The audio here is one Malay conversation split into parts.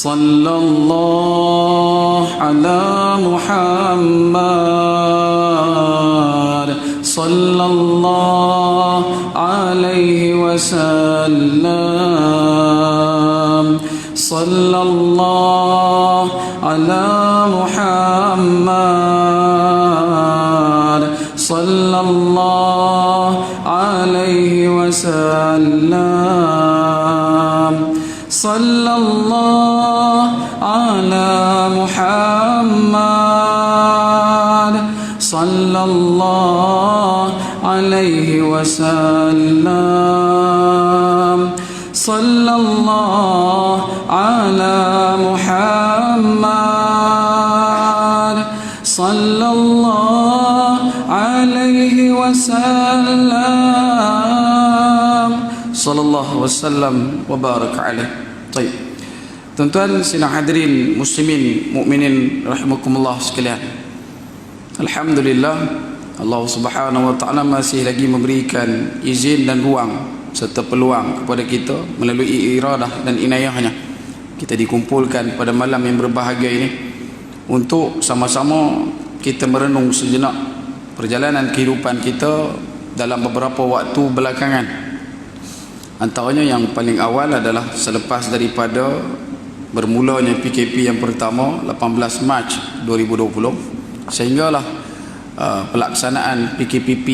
Sallallahu ala Muhammad, sallallahu alaihi wasallam. Sallallahu ala Muhammad, sallallahu alaihi wasallam. Sallallahu ala Muhammad, sallallahu alaihi wasallam. Sallallahu ala Muhammad, sallallahu alaihi wasallam. Sallallahu wasallam wa baraka alaih. Baik. Tuan-tuan sidang hadirin muslimin mukminin rahimakumullah sekalian. Alhamdulillah, Allah Subhanahu wa taala masih lagi memberikan izin dan ruang serta peluang kepada kita melalui iradah dan inayahnya. Kita dikumpulkan pada malam yang berbahagia ini untuk sama-sama kita merenung sejenak perjalanan kehidupan kita dalam beberapa waktu belakangan. Antaranya yang paling awal adalah selepas daripada bermulanya PKP yang pertama 18 Mac 2020 sehinggalah pelaksanaan PKPP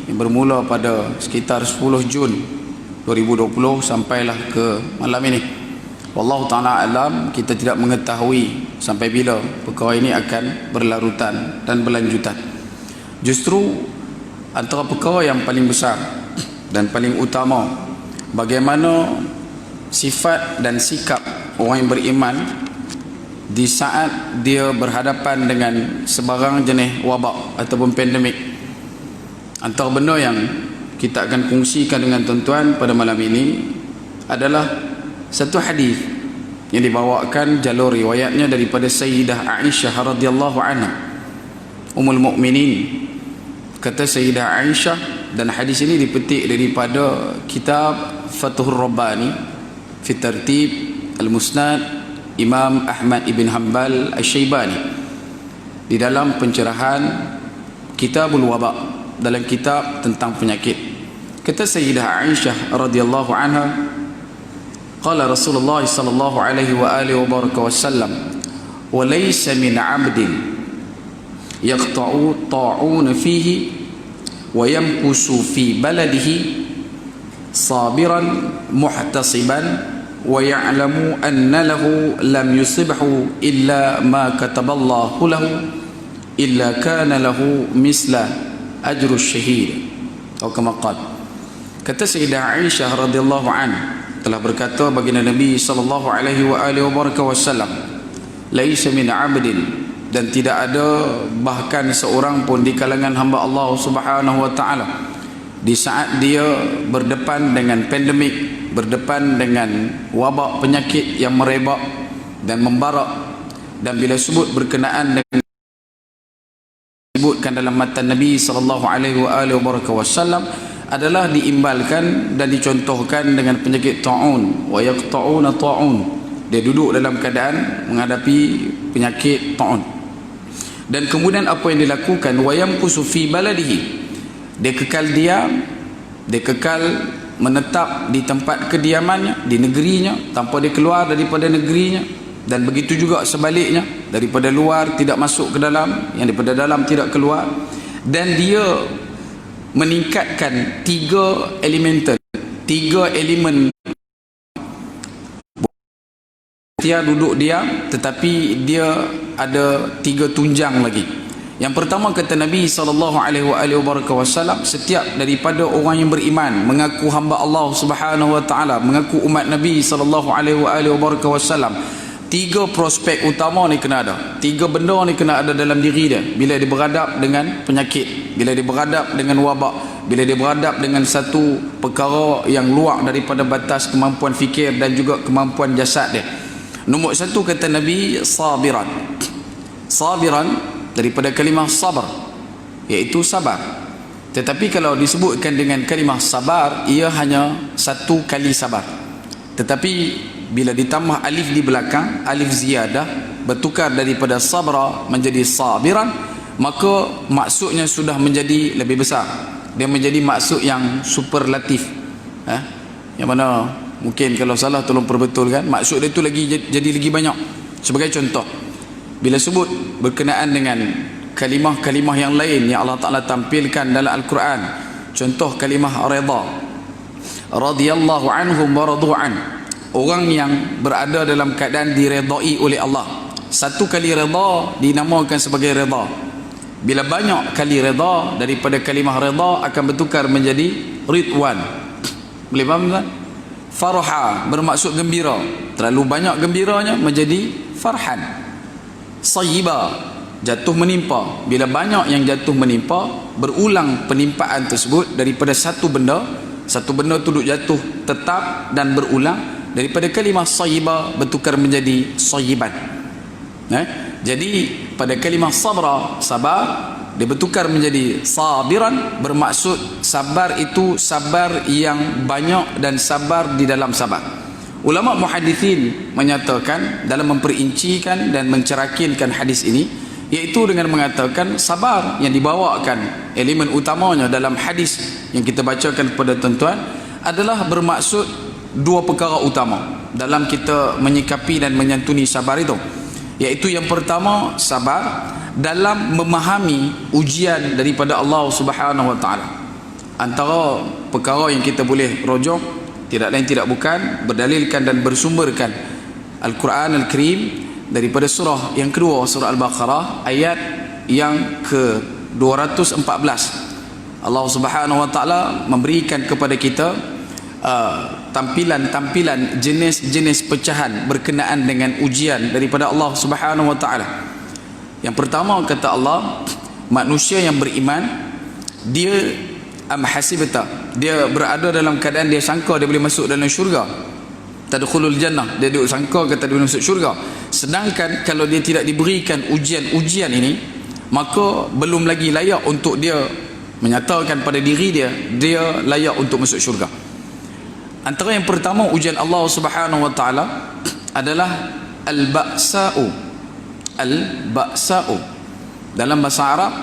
yang bermula pada sekitar 10 Jun 2020 sampailah ke malam ini. Wallahu ta'ala alam, kita tidak mengetahui sampai bila perkara ini akan berlarutan dan berlanjutan. Justru antara perkara yang paling besar dan paling utama, bagaimana sifat dan sikap orang yang beriman di saat dia berhadapan dengan sebarang jenis wabak ataupun pandemik. Antara benda yang kita akan kongsikan dengan tuan-tuan pada malam ini adalah satu hadis yang dibawakan jalur riwayatnya daripada Sayyidah Aisyah radhiyallahu anha, Ummul Mukminin. Kata Sayyidah Aisyah, dan hadis ini dipetik daripada kitab Fathur Rabbani fi Tartib Al-Musnad Imam Ahmad ibn Hanbal Asy-Syaibani, di dalam pencerahan Kitabul Waba, dalam kitab tentang penyakit. Kata Sayyidah Aisyah radhiyallahu anha, qala Rasulullah sallallahu alaihi wa alihi wa baraka wasallam, wa laysa min 'abdin yaqta'u ta'un fihi wa yamkusu fi baladihi sabiran muhtasiban wa ya'lamu anna lahu lam yusibhu illa ma kataballahu lahu illa kana lahu misla ajru syahid, atau kama qala. Kata Sayyidah Aisyah radhiyallahu anha, telah berkata baginda Nabi sallallahu alaihi wa alihi wasallam, laisa min 'abdin, dan tidak ada bahkan seorang pun di kalangan hamba Allah Subhanahu wa taala di saat dia berdepan dengan pandemik, berdepan dengan wabak penyakit yang merebak dan membarak, dan bila sebut berkenaan dengan disebutkan dalam matan Nabi sallallahu alaihi wasallam adalah diimbalkan dan dicontohkan dengan penyakit ta'un, wa yaqta'una ta'un. Dia duduk dalam keadaan menghadapi penyakit ta'un. Dan kemudian apa yang dilakukan, wa yamkusu fi baladihi, dia kekal diam, dia kekal menetap di tempat kediamannya, di negerinya, tanpa dia keluar daripada negerinya. Dan begitu juga sebaliknya, daripada luar tidak masuk ke dalam, yang daripada dalam tidak keluar. Dan dia meningkatkan tiga elemental, tiga elemen. Dia duduk diam, tetapi dia ada tiga tunjang lagi. Yang pertama, kata Nabi SAW, setiap daripada orang yang beriman, mengaku hamba Allah Subhanahu wa taala, mengaku umat Nabi SAW, tiga prospek utama ni kena ada, tiga benda ni kena ada dalam diri dia bila dia beradab dengan penyakit, bila dia beradab dengan wabak, bila dia beradab dengan satu perkara yang luar daripada batas kemampuan fikir dan juga kemampuan jasad dia. Nombor satu, kata Nabi, sabiran. Sabiran daripada kalimah sabar, iaitu sabar. Tetapi kalau disebutkan dengan kalimah sabar, ia hanya satu kali sabar. Tetapi bila ditambah alif di belakang, alif ziyadah, bertukar daripada sabra menjadi sabiran, maka maksudnya sudah menjadi lebih besar. Dia menjadi maksud yang superlatif. Yang mana mungkin kalau salah tolong perbetulkan. Maksud dia tu jadi lagi banyak. Sebagai contoh, bila sebut berkenaan dengan kalimah-kalimah yang lain yang Allah Ta'ala tampilkan dalam Al-Quran, contoh kalimah redha, radhiyallahu anhum wa radu'an, orang yang berada dalam keadaan diredai oleh Allah. Satu kali redha dinamakan sebagai redha. Bila banyak kali redha, daripada kalimah redha akan bertukar menjadi ridwan. Boleh faham tak? Farha bermaksud gembira, terlalu banyak gembiranya menjadi farhan. Sayyiba, jatuh menimpa. Bila banyak yang jatuh menimpa, berulang penimpaan tersebut daripada satu benda tu duduk jatuh tetap dan berulang, daripada kalimah sayyiba bertukar menjadi sayyiban. Jadi pada kalimah sabra, sabar, dia bertukar menjadi sabiran, bermaksud sabar itu sabar yang banyak dan sabar di dalam sabar. Ulama muhadithin menyatakan dalam memperincikan dan mencerakinkan hadis ini, iaitu dengan mengatakan sabar yang dibawakan, elemen utamanya dalam hadis yang kita bacakan kepada tuan-tuan adalah bermaksud dua perkara utama dalam kita menyikapi dan menyantuni sabar itu. Iaitu yang pertama, sabar dalam memahami ujian daripada Allah Subhanahu Wa Taala. Antara perkara yang kita boleh rujuk tidak lain tidak bukan berdalilkan dan bersumberkan Al-Quran Al-Karim daripada surah yang kedua, surah Al-Baqarah, ayat yang ke-214. Allah Subhanahu Wa Taala memberikan kepada kita tampilan-tampilan jenis-jenis pecahan berkenaan dengan ujian daripada Allah Subhanahu Wa Taala. Yang pertama, kata Allah, manusia yang beriman, dia hasibata, dia berada dalam keadaan dia sangka dia boleh masuk dalam syurga, tadkhulul jannah, dia duk sangka kata dia boleh masuk syurga. Sedangkan kalau dia tidak diberikan ujian-ujian ini, maka belum lagi layak untuk dia menyatakan pada diri dia layak untuk masuk syurga. Antara yang pertama, ujian Allah Subhanahu Wa Taala adalah al-ba'sa'u. Al-ba'sa'u dalam bahasa Arab,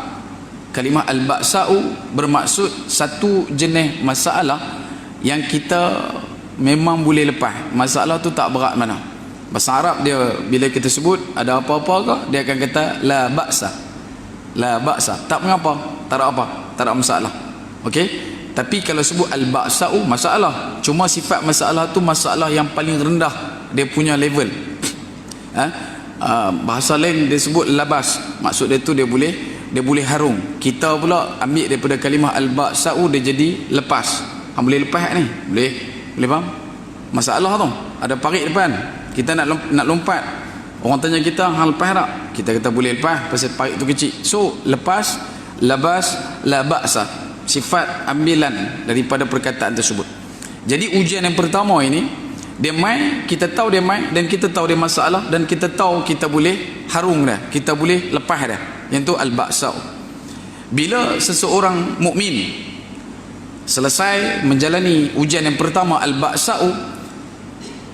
kalimah al-ba'sa'u bermaksud satu jenis masalah yang kita memang boleh lepas. Masalah tu tak berat mana. Bahasa Arab dia bila kita sebut ada apa-apa ke, dia akan kata la ba'sa. La ba'sa, tak mengapa, tak ada apa, tak ada masalah. Okey? Tapi kalau sebut al-ba'sa'u, masalah. Cuma sifat masalah tu masalah yang paling rendah dia punya level. Bahasa lain dia sebut labas. Maksud dia tu dia boleh harung. Kita pula ambil daripada kalimah al-ba'sa'u, dia jadi lepas. Boleh lepas ni? Boleh faham? Masalah tu ada parit depan, kita nak lompat. Orang tanya kita, hang lepas tak? Kita kata boleh lepas pasal parit tu kecil. So lepas, labas, la ba'sa, sifat ambilan daripada perkataan tersebut. Jadi ujian yang pertama ini, dia mai, kita tahu dia mai, dan kita tahu dia masalah, dan kita tahu kita boleh harung dah, kita boleh lepas dah. Yang tu al-ba'sa. Bila seseorang mukmin selesai menjalani ujian yang pertama al-ba'sa,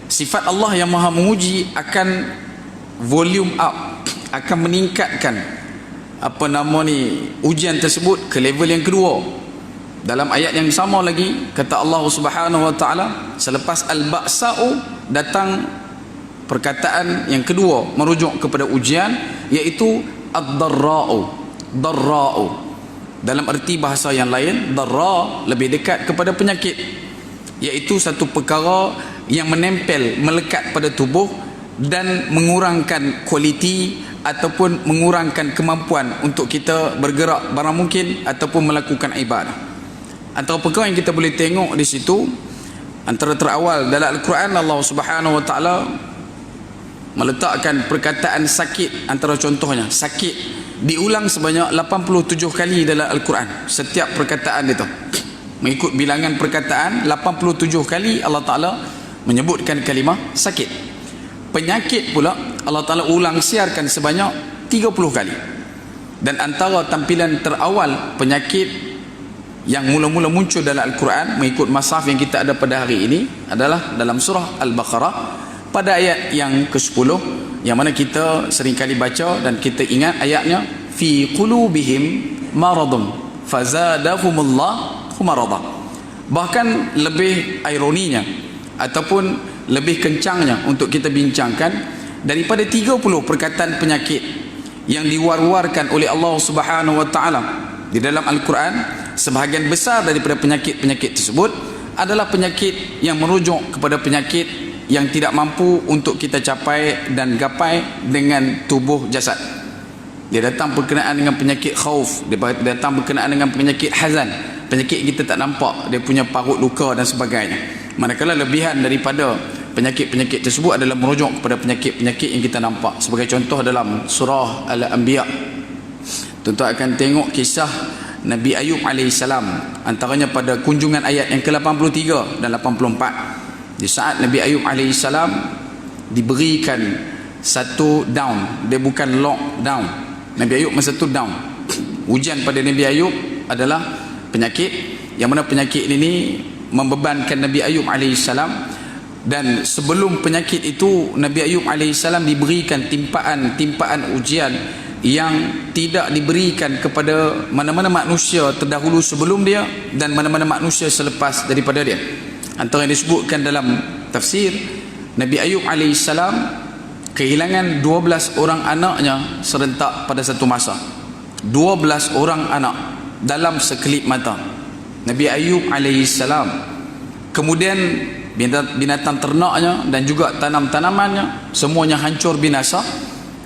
sifat Allah yang maha menguji akan volume up, akan meningkatkan ujian tersebut ke level yang kedua. Dalam ayat yang sama lagi, kata Allah Subhanahu Wa Taala, selepas al-ba'sa'u datang perkataan yang kedua merujuk kepada ujian, iaitu ad-darra'u. Darra'u dalam erti bahasa yang lain, darra lebih dekat kepada penyakit, iaitu satu perkara yang menempel, melekat pada tubuh dan mengurangkan kualiti ataupun mengurangkan kemampuan untuk kita bergerak barang mungkin ataupun melakukan ibadah. Antara perkara yang kita boleh tengok di situ, antara terawal dalam Al-Quran, Allah Subhanahu Wa Taala meletakkan perkataan sakit. Antara contohnya, sakit diulang sebanyak 87 kali dalam Al-Quran. Setiap perkataan itu mengikut bilangan perkataan, 87 kali Allah Ta'ala menyebutkan kalimah sakit. Penyakit pula Allah Ta'ala ulang siarkan sebanyak 30 kali. Dan antara tampilan terawal penyakit yang mula-mula muncul dalam Al-Quran mengikut masaf yang kita ada pada hari ini adalah dalam surah Al-Baqarah, pada ayat yang ke-10, yang mana kita seringkali baca dan kita ingat ayatnya, fi qulubihim maradun fazadahumullahu marada. Bahkan lebih ironinya ataupun lebih kencangnya untuk kita bincangkan, daripada 30 perkataan penyakit yang diwar-warkan oleh Allah Subhanahu wa taala di dalam Al-Quran, sebahagian besar daripada penyakit-penyakit tersebut adalah penyakit yang merujuk kepada penyakit yang tidak mampu untuk kita capai dan gapai dengan tubuh jasad. Dia datang berkenaan dengan penyakit khauf, dia datang berkenaan dengan penyakit hazan, penyakit kita tak nampak, dia punya parut luka dan sebagainya. Manakala lebihan daripada penyakit-penyakit tersebut adalah merujuk kepada penyakit-penyakit yang kita nampak. Sebagai contoh dalam surah Al-Anbiya, tuan-tuan akan tengok kisah Nabi Ayub AS, antaranya pada kunjungan ayat yang ke-83 dan 84. Di saat Nabi Ayub AS diberikan satu down, dia bukan lockdown, Nabi Ayub masa tu down. Ujian pada Nabi Ayub adalah penyakit, yang mana penyakit ini membebankan Nabi Ayub AS. Dan sebelum penyakit itu, Nabi Ayub AS diberikan timpaan ujian yang tidak diberikan kepada mana-mana manusia terdahulu sebelum dia dan mana-mana manusia selepas daripada dia. Antara yang disebutkan dalam tafsir, Nabi Ayub AS kehilangan 12 orang anaknya serentak pada satu masa. 12 orang anak dalam sekelip mata. Nabi Ayub AS. Kemudian binatang ternaknya dan juga tanam-tanamannya semuanya hancur binasa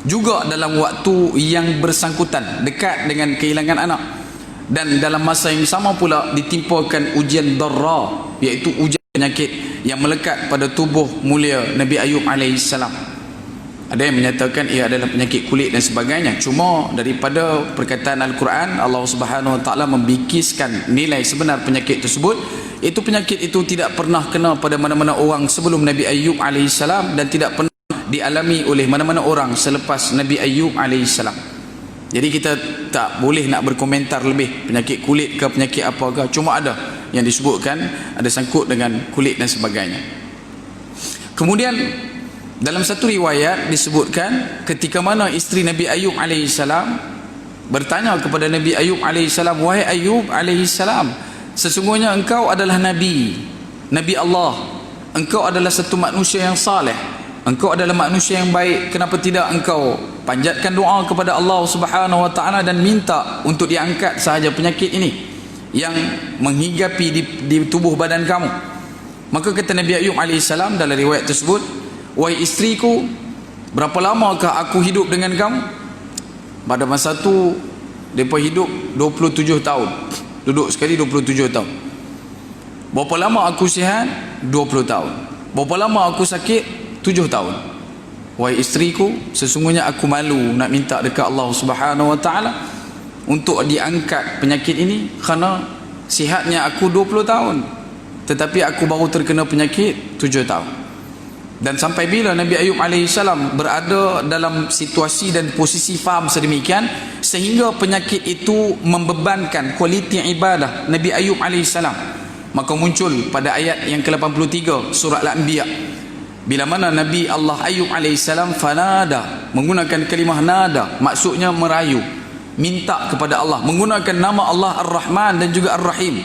juga dalam waktu yang bersangkutan, dekat dengan kehilangan anak. Dan dalam masa yang sama pula ditimpakan ujian darra, iaitu ujian penyakit yang melekat pada tubuh mulia Nabi Ayub AS. Ada yang menyatakan ia adalah penyakit kulit dan sebagainya. Cuma daripada perkataan Al-Quran, Allah Subhanahu wa taala membikiskan nilai sebenar penyakit tersebut. Itu penyakit itu tidak pernah kena pada mana-mana orang sebelum Nabi Ayub AS dan tidak pernah dialami oleh mana-mana orang selepas Nabi Ayub AS. Jadi kita tak boleh nak berkomentar lebih penyakit kulit ke penyakit apa ke. Cuma ada yang disebutkan ada sangkut dengan kulit dan sebagainya. Kemudian dalam satu riwayat disebutkan ketika mana isteri Nabi Ayub AS bertanya kepada Nabi Ayub AS, wahai Ayub AS, sesungguhnya engkau adalah Nabi Allah, engkau adalah satu manusia yang saleh, engkau adalah manusia yang baik, kenapa tidak engkau panjatkan doa kepada Allah Subhanahu wa taala dan minta untuk diangkat sahaja penyakit ini yang menghigapi di tubuh badan kamu. Maka kata Nabi Ayub AS dalam riwayat tersebut, wahai isteriku, berapa lamakah aku hidup dengan kamu? Pada masa tu mereka hidup 27 tahun, duduk sekali 27 tahun. Berapa lama aku sihat? 20 tahun. Berapa lama aku sakit? 7 tahun. Wahai isteriku, sesungguhnya aku malu nak minta dekat Allah Subhanahu wa taala untuk diangkat penyakit ini kerana sihatnya aku 20 tahun, tetapi aku baru terkena penyakit 7 tahun. Dan sampai bila Nabi Ayub AS berada dalam situasi dan posisi faham sedemikian sehingga penyakit itu membebankan kualiti ibadah Nabi Ayub AS, maka muncul pada ayat yang ke-83 surah Al-Anbiya, bila mana Nabi Allah Ayub AS fanada, menggunakan kalimah nada, maksudnya merayu, minta kepada Allah, menggunakan nama Allah Ar-Rahman dan juga Ar-Rahim.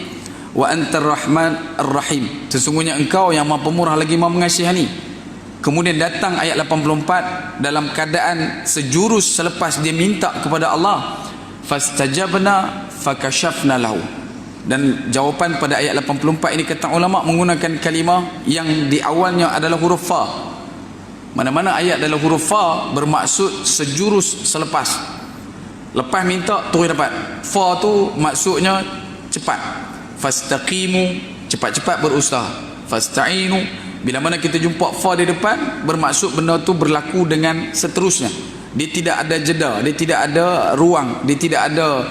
Wa antar Rahman Ar-Rahim, sesungguhnya engkau yang Maha Pemurah lagi Maha Mengasihani. Kemudian datang ayat 84 dalam keadaan sejurus selepas dia minta kepada Allah, fastajabna fakashafna lahu. Dan jawapan pada ayat 84 ini kata ulama menggunakan kalimah yang di awalnya adalah huruf fa. Mana-mana ayat dalam huruf fa bermaksud sejurus selepas. Lepas minta terus dapat. Fa tu maksudnya cepat. Fastaqimu, cepat-cepat berusaha. Fasta'inu, bila mana kita jumpa fa di depan, bermaksud benda tu berlaku dengan seterusnya. Dia tidak ada jeda, dia tidak ada ruang, dia tidak ada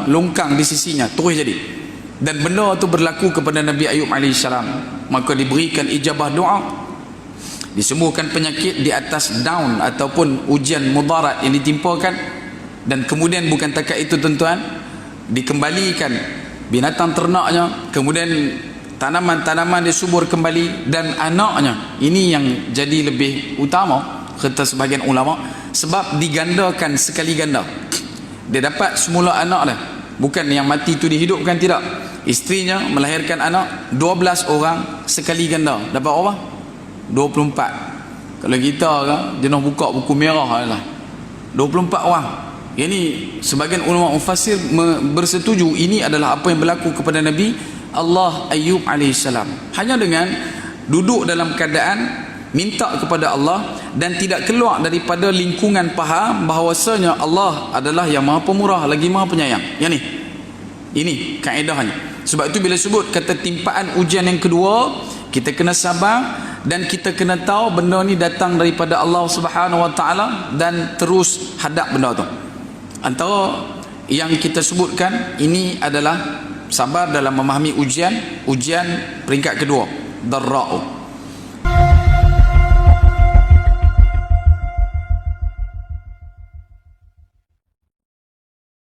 longkang di sisinya, terus jadi. Dan benda tu berlaku kepada Nabi Ayub AS. Maka diberikan ijabah doa, disembuhkan penyakit di atas down ataupun ujian mudarat yang ditimpakan. Dan kemudian bukan takat itu tuan-tuan, dikembalikan binatang ternaknya, kemudian tanaman-tanaman dia subur kembali, dan anaknya. Ini yang jadi lebih utama kata sebagian ulama, sebab digandakan sekali ganda. Dia dapat semula anak dia, bukan yang mati tu dihidupkan, tidak. Isterinya melahirkan anak 12 orang sekali ganda, dapat apa? 24. Kalau kita kan jenuh buka buku merah lah, 24 orang. Ini sebagian ulama mufassir bersetuju ini adalah apa yang berlaku kepada Nabi Allah Ayyub alaihissalam. Hanya dengan duduk dalam keadaan minta kepada Allah dan tidak keluar daripada lingkungan faham bahawasanya Allah adalah yang Maha Pemurah lagi Maha Penyayang. Yang ini kaedahnya. Sebab itu bila sebut kata timpaan ujian yang kedua, kita kena sabar dan kita kena tahu benda ni datang daripada Allah Subhanahu Wa Taala dan terus hadap benda tu. Antara yang kita sebutkan ini adalah sabar dalam memahami ujian peringkat kedua, darra'u.